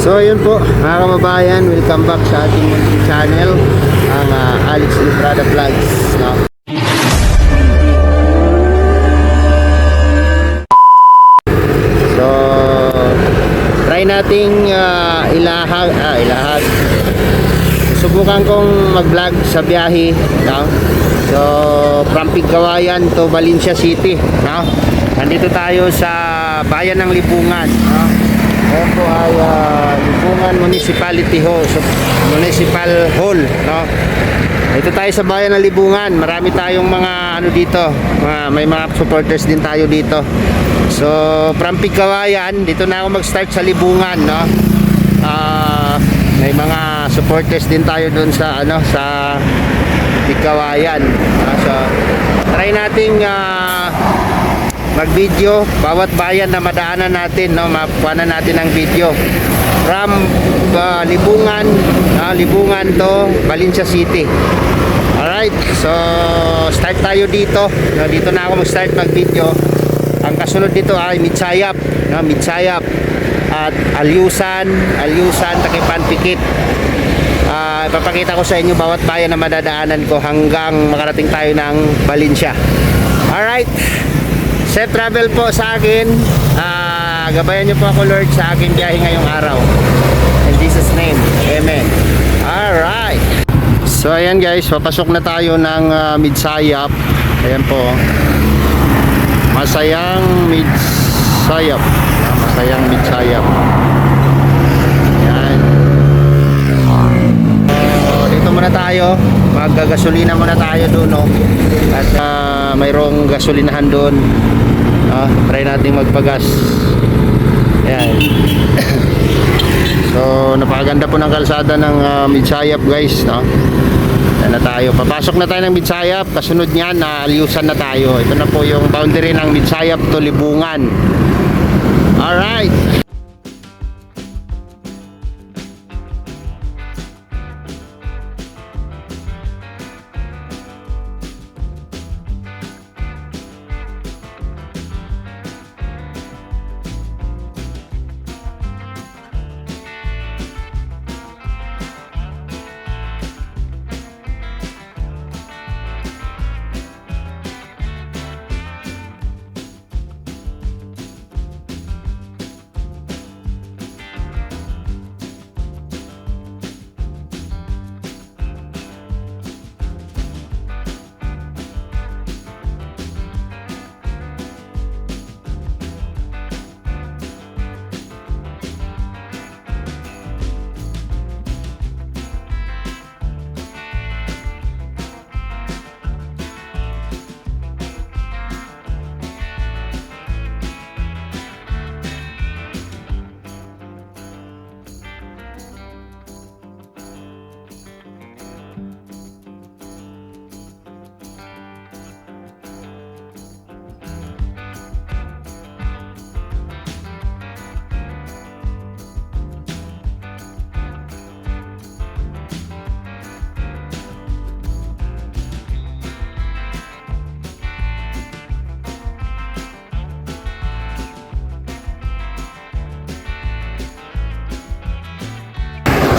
So yun po mga kababayan, welcome back sa ating munting channel, ang Alex Librada Vlogs, no? So try nating ilahad. Subukan kong mag-vlog sa biyahe, no? So from Pigkawayan to Valencia City, no? Nandito tayo sa bayan ng Libungan, no? Ayan po ay Libungan Municipality Hall, Municipal Hall, no? Ito tayo sa bayan ng Libungan. Marami tayong mga ano dito, may mga supporters din tayo dito. So from Pigkawayan, dito na ako mag-start sa Libungan, no? May mga supporters din tayo doon sa ano, sa Pigkawayan. So try nating mag-video bawat bayan na madaanan natin, no? Mapukuha natin ang video from Libungan to Valencia City. Alright, so start tayo dito, no? Dito na ako mag-start mag-video. Ang kasunod dito ay Mitsayap, no? Mitsayap at Alyusan, Takipan, Pikit. Ipapakita ko sa inyo bawat bayan na madadaanan ko hanggang makarating tayo ng Valencia. Alright, safe travel po sa akin. Gabayan niyo po ako, Lord, sa aking biyahe ngayong araw. In Jesus' name, amen. Alright, so ayan guys, papasok na tayo ng Mitsayap. Ayan po, Masayang Mitsayap. Masayang Mitsayap. Ayan. Dito muna tayo, magagasolina muna tayo doon, no? At mayroong gasolinahan doon. Try natin magpagas. Ayan. So napakaganda po ng kalsada ng Mitsayap, guys, no? Ayan na tayo, papasok na tayo ng Mitsayap. Kasunod niyan na Alyusan na tayo. Ito na po yung boundary ng Mitsayap to Libungan. Alright.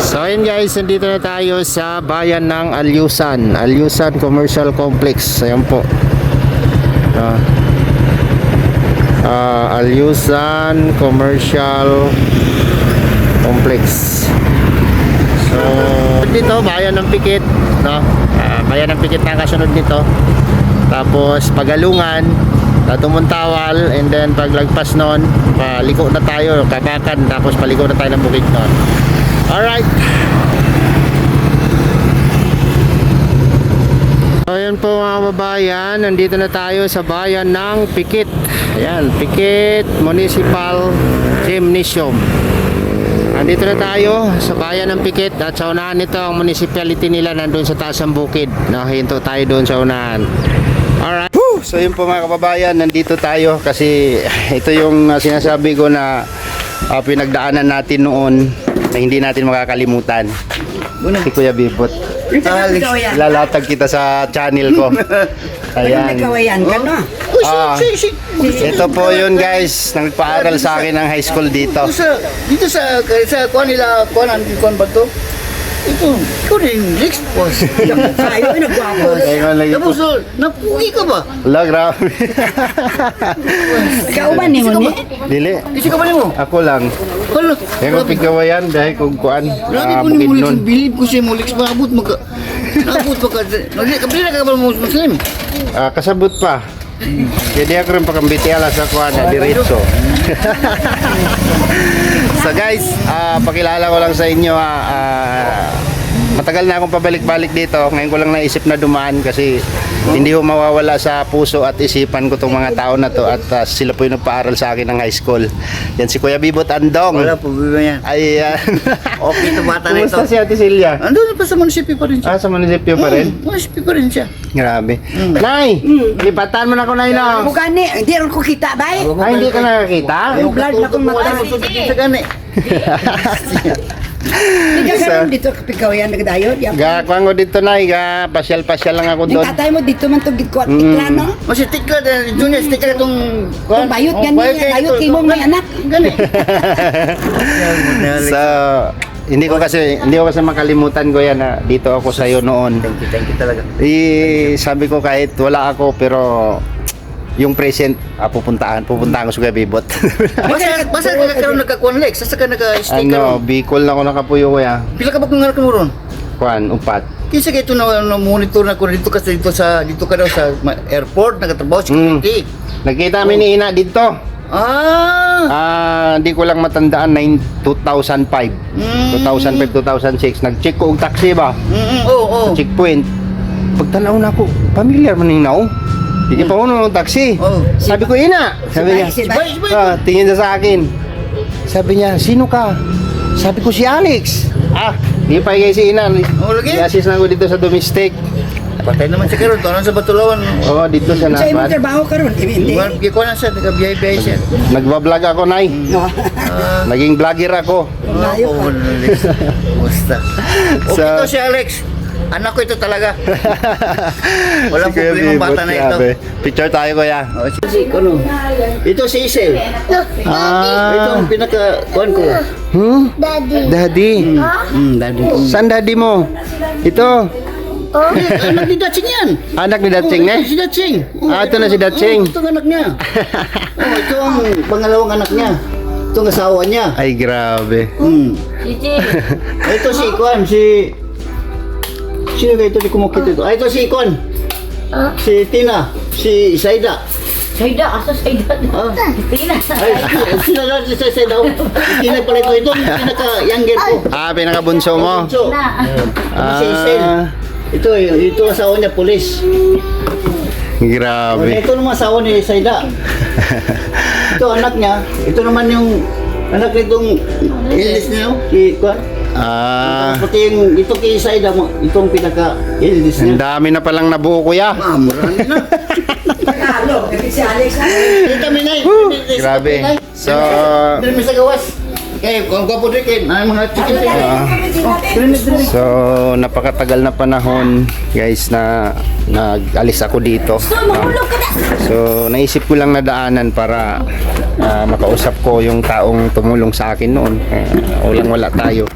So ayun guys, nandito na tayo sa bayan ng Alyusan, Alyusan Commercial Complex. Ayan po, Alyusan Commercial Complex. So dito bayan ng Pikit, no? Bayan ng Pikit na kasunod nito. Tapos Pagalungan, Tumuntawal, and then paglagpas nun, paliko na tayo, Kabakan, tapos paliko na tayo ng Bukidnon. Alright. So ayan po mga kababayan, nandito na tayo sa bayan ng Pikit. Ayan, Pikit Municipal Gymnasium. Nandito na tayo sa bayan ng Pikit. At sa unahan nito, ang municipality nila nandun sa taas ng bukid. Hinto tayo doon sa unahan. Alright. So yun po mga kababayan, nandito tayo kasi ito yung sinasabi ko na pinagdaanan natin noon na hindi natin makakalimutan. Si Kuya Bibot. Lalatag kita sa channel ko. Ayan. Nagkawayan ka, no? Ito po yun guys, nagpaaral sa akin ng high school dito. Dito sa kuan nila, kuan ba to? Ito, ikaw rin, next boss. Tayo, nagwapo. Tapos, napugi ka ba? Wala, grabe. Ikaw ba ni mo ni? Dili. Kasi ka ba ni mo? Ako lang. Hala, Yung pigawayan dahil kung kuan. grabe ko ni mo, Lex. Bilib ko siya mo, Lex. Maabot mo ka. Naabot mo ka. Kapila ka ba mo, Muslim? Kasabot pa. Jadi ako rin pakambiti ala sa kuan na diretso. So guys, pakilala ko lang sa inyo matagal na akong pabalik-balik dito. Ngayon ko lang naisip na dumaan kasi hindi ko mawawala sa puso at isipan ko tong mga tao na to at sila po yung nagpaaral sa akin ng high school. Yan si Kuya Bibot Andong. Wala po, biba yan. Ayan. Okay, ito bata na ito. Kumusta si Ate Celia? Andun pa sa munisipyo pa rin siya. Sa munisipyo pa rin? Munisipyo pa rin siya. Grabe. Nay, lipatan mo na ko na yun. Bukani, hindi rin ko kita, bay. Ay, hindi ka nakakita? Yung blood na kong mata. Sa gani. Hindi ka karoon dito kapikaw yan, nagdayo. Gakuan ko dito na, pasyal-pasyal lang ako Yung doon. tatay mo dito man itong gitko at tikla, no? Masih tikla, Junior, tikla itong... Kung bayot yan niya, bayot kimo may anak. Gani. So, hindi ko kasi makalimutan ko yan na dito ako sa iyo noon. Thank you talaga. Sabi ko kahit wala ako pero yung present pupuntahan ko sa Kuya Bibot. Basta ka karoon nagkakuan, Lex. Sasa ka nag-stay Ano, karoon. Bicol na ako nakapuyo kuya. Pila ka ba kung nganak mo ron? Kuan, upat. Kisa ka ito na monitor na ko dito kasi dito ka daw sa airport, nagtatrabaho sa security. Nagkita kami ni Ina dito. Di ko lang matandaan 2005. 2005-2006 nag-check ko og taxi ba? Oo. Checkpoint. Pagtanaw na ako, familiar man ning nao. Hindi pa ako ng taxi. Oh. Sabi ko, Ina. Sabi niya, Sibay. tingin niya sa akin. Sabi niya, sino ka? Sabi ko, si Alex. Di pa kayo si Ina. Lagi? I-assist na ako dito sa domestic. Patay naman siya karoon. Taon sa Batulawan. Dito sa Sa imong Nasban. trabaho karoon, hindi. Gikuha na siya, nagka-biyahe-biyahe siya. Nagbablog ako, Nay. Naging vlogger ako. Layo pa. Basta. Okay So- to si Alex. Anak ko ito talaga. Walang Si Kuya problema Bibot, bata na ito. grabe. Picture tayo, kuya. Ito si Isel. Ito ang pinaka-kuhan ko. Daddy. Daddy. Saan daddy mo? Ito. Anak ni Datching yan. Anak ni Datsing, ne? Si Datching. Ito na si Datsing. Ito ang anak niya. Ito ang pangalawang anak niya. Ito ang asawa niya. Ay, grabe. Ito si Kwan, Sino ba ito di kumukit ito? Ito si Kwan. Si Tina. Si Saida. Saida, asa Saida? Tina. Sino na si Saida? Tina pala ito. Ito ang pinaka-younger ko. Pinakabunso mo. So, si Isel. Ito ang asawa niya, pulis. Grabe. Ito naman asawa ni Saida. Ito anak niya. Ito naman yung anak nitong illness niya. Si Kwan. Pati yung ito kay Saida mo, itong pinaka-illness Ang niya. dami na palang nabuo, kuya. Marami na. Tagalog, kapit si Alex. Ito minay. Grabe. So, Dili sa gawas. Kaya kung gwapo din kayo, mga chicken. So, napakatagal na panahon, guys, na nag-alis ako dito. So, naisip ko lang na daanan para makausap ko yung taong tumulong sa akin noon. Walang-wala tayo.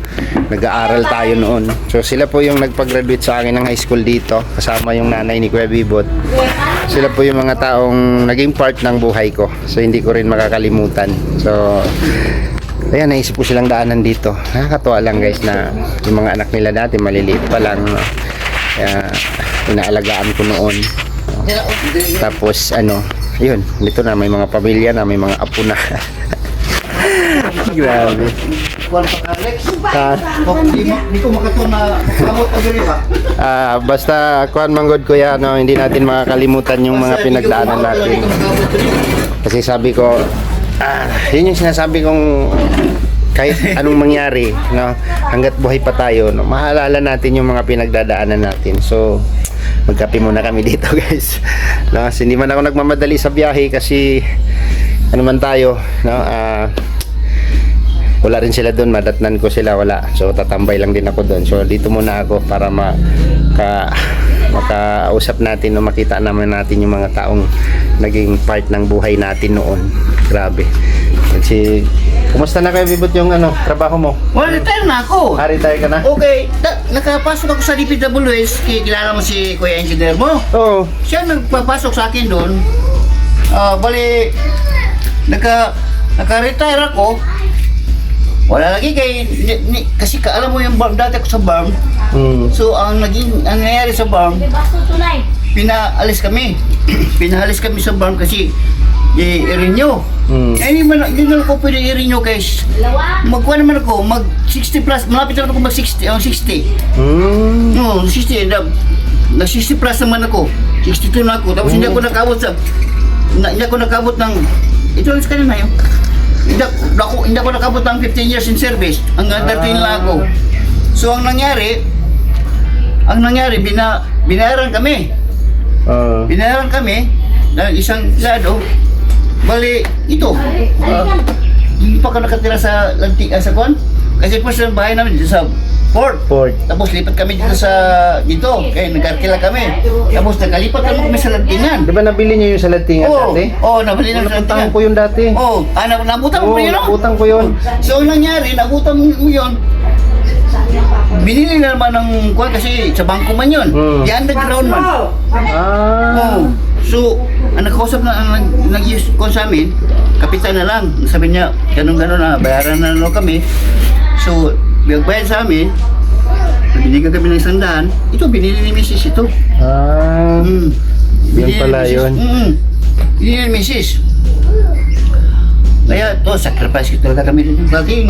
Nag-aaral tayo noon. So, sila po yung nagpag-graduate sa akin ng high school dito, kasama yung nanay ni Kuya Bibot. Sila po yung mga taong naging part ng buhay ko. So, hindi ko rin makakalimutan. So, ayan, naisip ko silang daanan dito. Nakakatuwa lang, guys, na yung mga anak nila dati maliliit pa lang, no? Kaya inaalagaan ko noon. Tapos yun, dito na may mga pamilya na, may mga apo na. Grabe. Kwan pa Alex. Hindi ko makatuwa na kamot ang gani pa. Basta kuan manggod ko yan, no? Hindi natin makakalimutan yung mga pinagdaanan natin. Kasi sabi ko, yun yung sinasabi kong kahit anong mangyari, no, hanggat buhay pa tayo, no, maalala natin yung mga pinagdadaanan natin. So, magkape muna kami dito, guys. No, kasi hindi man ako nagmamadali sa biyahe kasi ano man tayo, no, wala rin sila doon, madatnan ko sila, wala. So, tatambay lang din ako doon. So, dito muna ako para makausap natin o makita naman natin yung mga taong naging part ng buhay natin noon. Grabe. Kasi, kumusta na kayo, Bibot, yung trabaho mo? Well, retire na ako. Retire ka na? Okay, nakapasok ako sa DPWS, kilala mo si Kuya Engineer mo. Oo. Siya nagpapasok sa akin doon. Bali, naka-retire ako. Wala lagi kasi alam mo yung farm, dati ako sa farm. So, ang nangyayari sa farm, pinaalis kami. Pinahalis kami sa farm kasi i-renew. Hindi na ako pwede i-renew guys. Magkuha naman ako, mag 60 plus, malapit na ako mag 60. 60. No, 60. Na 60 plus naman ako. 62 na ako. Tapos hindi ako nakabot ng, ito lang sa kanina yun. Hindi ako nakabot ng 15 years in service. Hanggang 13 lang ako. So ang nangyari, binayaran kami. Binayaran kami ng isang lado. Bali, ito. Hindi pa ka nakatira sa sa Kwan. Kasi po sa bahay namin dito sa Port. Tapos lipat kami dito kaya nagkarkila kami. Tapos nagkalipat kami sa Lantingan. Di ba nabili niyo yung sa Lantingan dati? Oo, nabili na sa Napuntahan Lantingan. ko yun dati. Nabutang mo yun, no? Napuntahan ko yun. So, ang nangyari, nabutang mo yun. Binili na naman ng Kwan kasi sa bangko man yun. Di underground man. So, ang nakausap na nag-use ko sa amin, kapitan na lang. Sabi niya, ganun-ganun na, bayaran na lang kami. So, bayad sa amin, binigyan kami ng 100. Ito, binili ni Mrs. ito. Yun pala yun. Binili ni Mrs. Kaya to, sacrifice ko talaga kami dito. Dati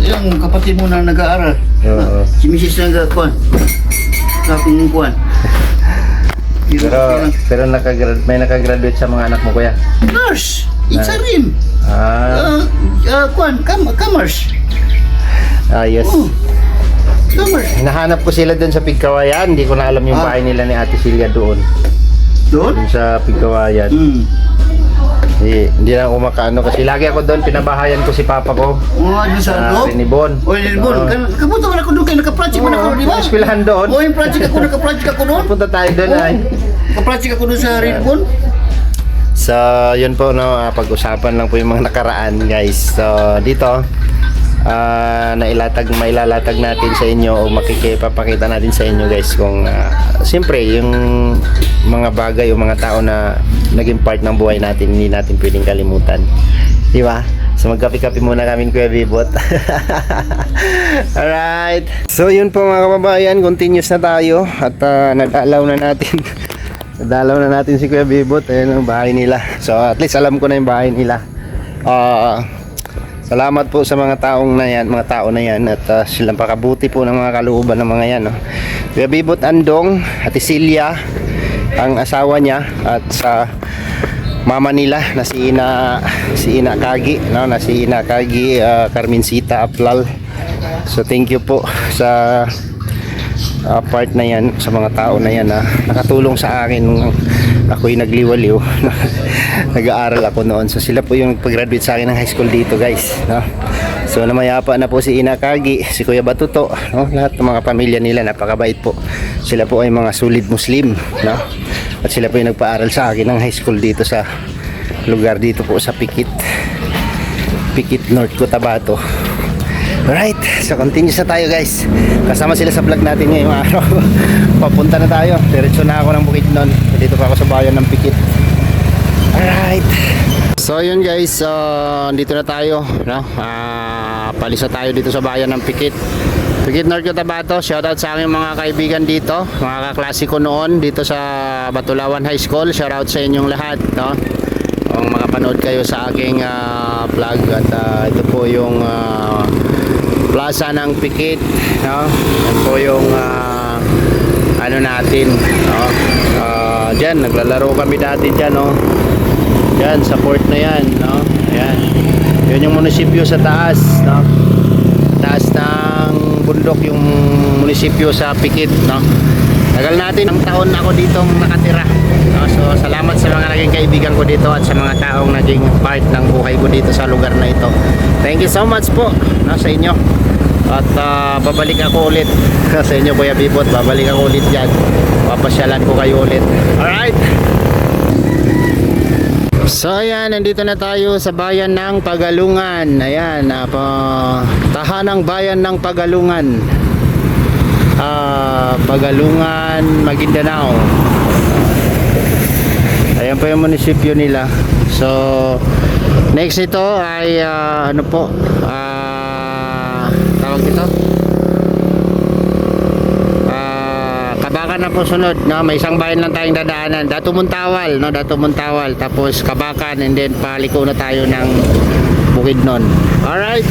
yung kapatid mo na nag-aaral. Si Mrs. na nag-kuhan. Sa akong kuhan. Pero may nakagraduate sa mga anak mo, kuya? Nurse! It's a rin! Commerce! Yes. Commerce! Nahanap ko sila doon sa Pigkawayan. Hindi ko na alam yung bahay nila ni Ate Celia doon. Doon? Doon sa Pigkawayan. Hindi na ako makaano kasi lagi ako doon, pinabahayan ko si papa ko. Doon sa loob? Rinibon. Rinibon. Kapunta man ako doon kayo, naka-project man ako, di ba? Eskwelahan doon. Yung project ako, naka-project ako doon. Punta tayo doon ay. Naka-project ako doon sa Rinibon. So, yun po, pag-usapan lang po yung mga nakaraan, guys. So, dito, mailalatag natin sa inyo o makikipapakita natin sa inyo, guys, kung siyempre, yung mga bagay o mga tao na naging part ng buhay natin, hindi natin pwedeng kalimutan. Di ba? So, magkape-kape muna kami, Kuya Bibot. Alright. So, yun po mga kababayan, continuous na tayo at nag-alaw na natin. Nadalaw na natin si Kuya Bibot. Ayan ang bahay nila. So at least alam ko na yung bahay nila. Salamat po sa mga tao na yan at silang pakabuti po ng mga kalooban ng mga yan, no? Kuya Bibot Andong, Ate Celia, ang asawa niya, at sa mama nila na si Ina Kagi, no? Si Ina Kagi, Carmencita Aplal. So thank you po sa part na yan, sa mga tao na yan na nakatulong sa akin nung ako'y nagliwaliw. Nag-aaral ako noon. So sila po yung nagpag-graduate sa akin ng high school dito, guys, no? So namayapa na po si Ina Kagi, si Kuya Batuto, no? Lahat ng mga pamilya nila napakabait po. Sila po ay mga solid Muslim, no? At sila po yung nagpa-aral sa akin ng high school dito sa lugar dito po sa Pikit, North Cotabato. Alright, so continuous na tayo, guys. Kasama sila sa vlog natin ngayong araw. Papunta na tayo. Diretso na ako ng Bukidnon. Dito pa ako sa bayan ng Pikit. Alright. So yun, guys, dito na tayo, no? Palisa tayo dito sa bayan ng Pikit, North Cotabato. Shoutout sa aking mga kaibigan dito, mga kaklase ko noon dito sa Batulawan High School. Shoutout sa inyong lahat, no? Kung makapanood kayo sa aking vlog. At ito po yung plaza ng Pikit, no? Yan po yung ano natin, no? Diyan naglalaro kami dati diyan, no? Yan sa port na yan, no? Ayan. Yun yung munisipyo sa taas, no? Taas ng bundok yung munisipyo sa Pikit, no? Tagal natin, ang taon ako dito nakatira, no? So salamat sa mga naging kaibigan ko dito at sa mga taong naging part ng buhay ko dito sa lugar na ito. Thank you so much po, no, sa inyo. At babalik ako ulit sa inyo Kuya Bibot, babalik ako ulit dyan, papasyalan ko kayo ulit. Alright, so ayan, nandito na tayo sa bayan ng Pagalungan. Ayan, tahanang bayan ng Pagalungan, Pagalungan, Maguindanao. Ayan po yung munisipyo nila. So next ito ay ano po, tawag dito, Kabakan na po sunod, no? May isang bayan lang tayong dadaanan, Dato Muntawal, no? Dato Muntawal, tapos Kabakan, and then paliko na tayo ng Bukidnon. Alright,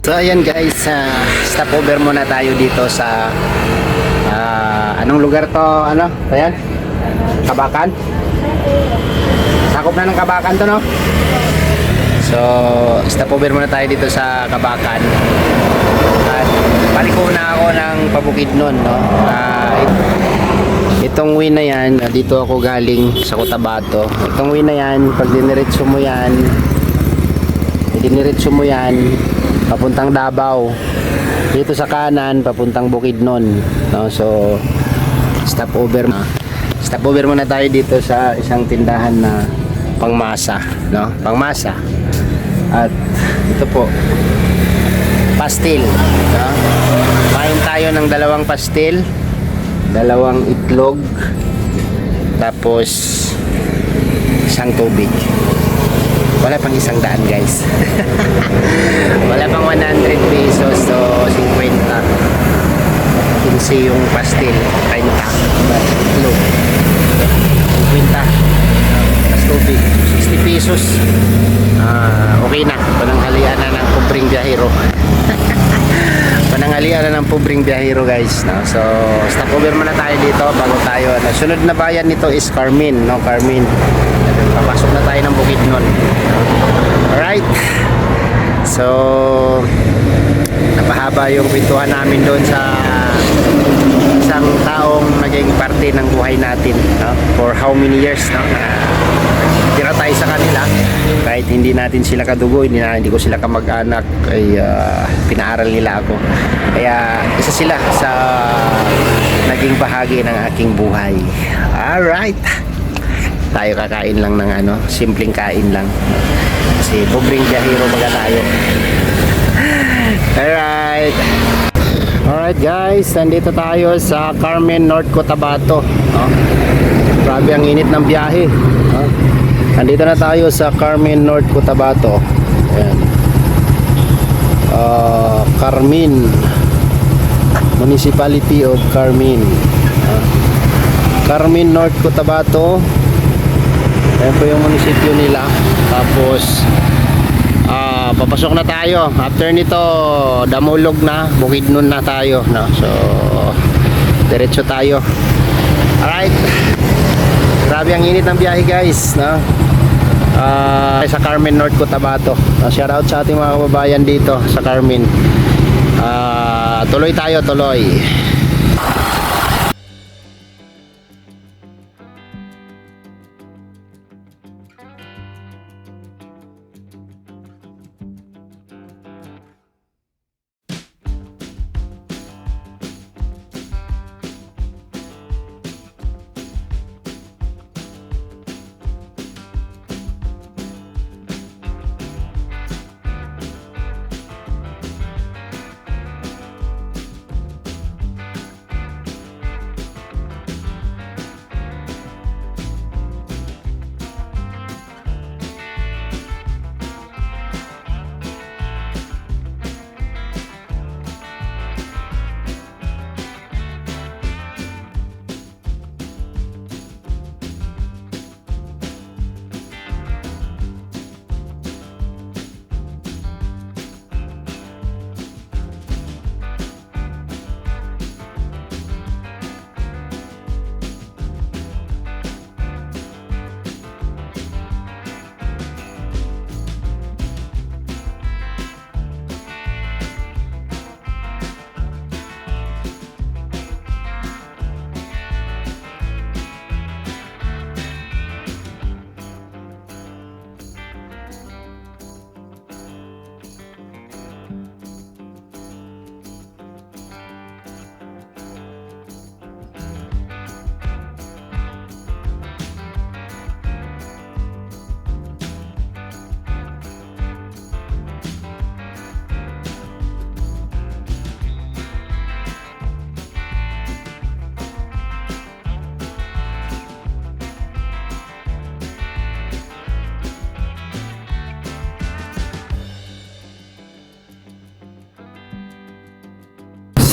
so ayan guys, stopover muna tayo dito sa anong lugar to, ano? Ayan, Kabakan. Sakop na ng Kabakan to, no? So stopover muna tayo dito sa Kabakan. At paliko na ako ng Pabukidnon, no? Itong way na yan, dito ako galing sa Cotabato. Itong way na yan, pag diniretso mo yan, papuntang Davao. Dito sa kanan, papuntang Bukidnon, no? So stopover muna tayo dito sa isang tindahan na pangmasa, no? Pangmasa. At ito po, pastil, no? Kain tayo ng 2 pastil, 2 itlog, tapos isang tubig. Wala pang 100 guys. Wala pang 100 pesos, so 50. 15 yung pastil, 30 itlog, 50 plus tubig, 60 pesos. Okay na, pananghalian na ng pobreng biyahero. Pananghalian na ng pobreng biyahero guys, no? So stopover muna tayo dito bago tayo, sunod na bayan nito is Carmen, no? Carmen, papasok na tayo ng Bukidnon. Alright, so napahaba yung kwentuhan namin doon sa isang taong naging parte ng buhay natin, no? For how many years, no? Tira tayo sa kanila kahit hindi natin sila kadugo, hindi ko sila kamag-anak, ay pinaaral nila ako, kaya isa sila sa naging bahagi ng aking buhay. Alright, tayo kakain lang ng simpleng kain lang kasi pobreng biyahero baga tayo. Alright guys, nandito tayo sa Carmen, North Cotabato, no? Grabe ang init ng biyahe, no? Nandito na tayo sa Carmen, North Cotabato. Ayan. Carmen, Municipality of Carmen, Carmen, North Cotabato. Ayan po yung munisipyo nila. Tapos papasok na tayo. After nito, Damulog na, Bukidnon na tayo, no? So diretso tayo. Alright, grabe ang init ng biyahe guys, no? Sa Carmen, North Cotabato. Shout out sa ating mga kababayan dito sa Carmen. Tuloy tayo, tuloy.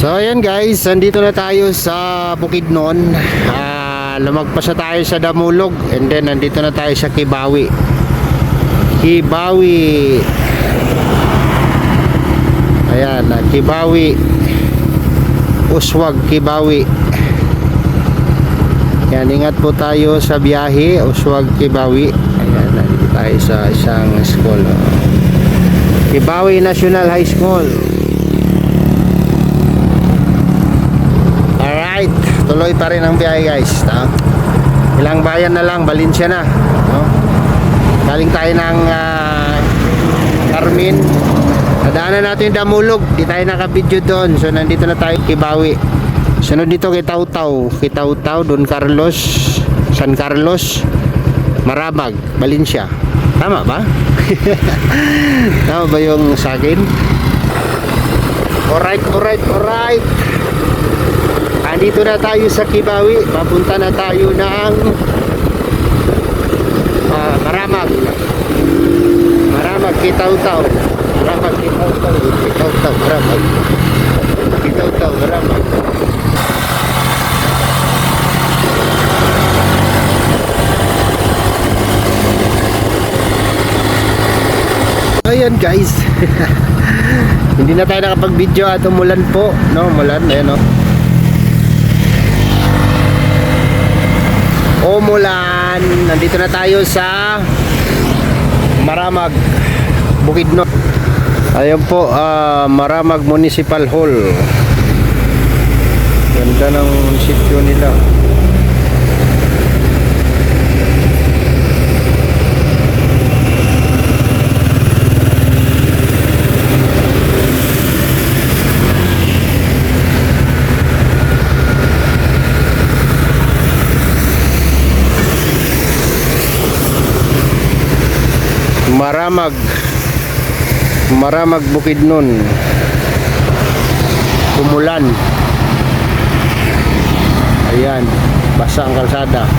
So ayan guys, nandito na tayo sa Bukidnon. Lumagpas na tayo sa Damulog, and then nandito na tayo sa Kibawi. Ayan, Kibawi. Uswag, Kibawi. Yan, ingat po tayo sa biyahe. Uswag, Kibawi. Ayan, nandito tayo sa isang school. Kibawi National High School. Alright, tuloy pa rin ang biyahe guys. Ilang bayan na lang, Valencia na. No? Galing tayo ng Carmen. Nadaanan natin yung Damulog. Di tayo nakabidyo doon. So nandito na tayo Kibawi. Sunod dito Kitaw-Taw, Don Carlos, San Carlos, Marabag, Valencia. Tama ba? Tama ba yung sa akin? Alright. Andito na tayo sa Kibawi. Papunta na tayo ng Maramag, Kitaw-Taw, Maramag. Ayan guys. Hindi na tayo nakapag-video at umulan po, no? Umulan, ayan, no? Umulan. Nandito na tayo sa Maramag, Bukidnon. Ayan po, Maramag Municipal Hall. Ganda ng munisipyo nila. Maramag Bukidnon. Umulan. Ayan, basa ang kalsada.